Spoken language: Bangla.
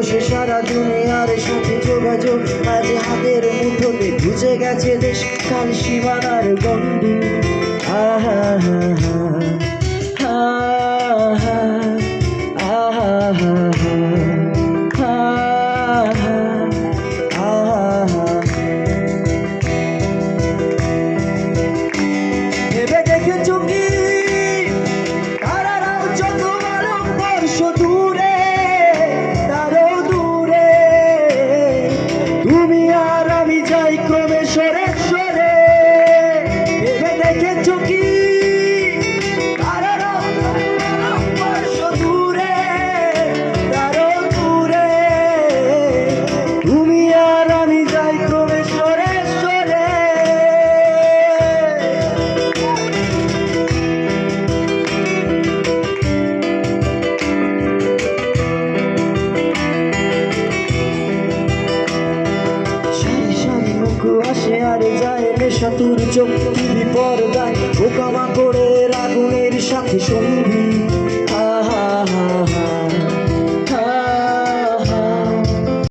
বসে সারা দুনিয়ার সাথে যোগাযোগ আজ হাতের মুঠোতে বুঝে গেছে দেশ কাল সীমানার গণ্ডি। আহা হা হা আহা আহা আহা ভেবে দেখেছো কি তারারাও যত আলোক বর্ষ দূরে তারও দূরে তুমি আর আমি যাই ক্রমে সরে সরে। ভেবে দেখেছো কি তারারাও আলোক বর্ষ দূরে তারও দূরে তুমি আর আমি যাই ক্রমে সরে সরে। আসে আর যায় নেশাতুর চোখ টিভি পর্দায় পোকামাকড়ের আগুনের সাথে সঙ্গী।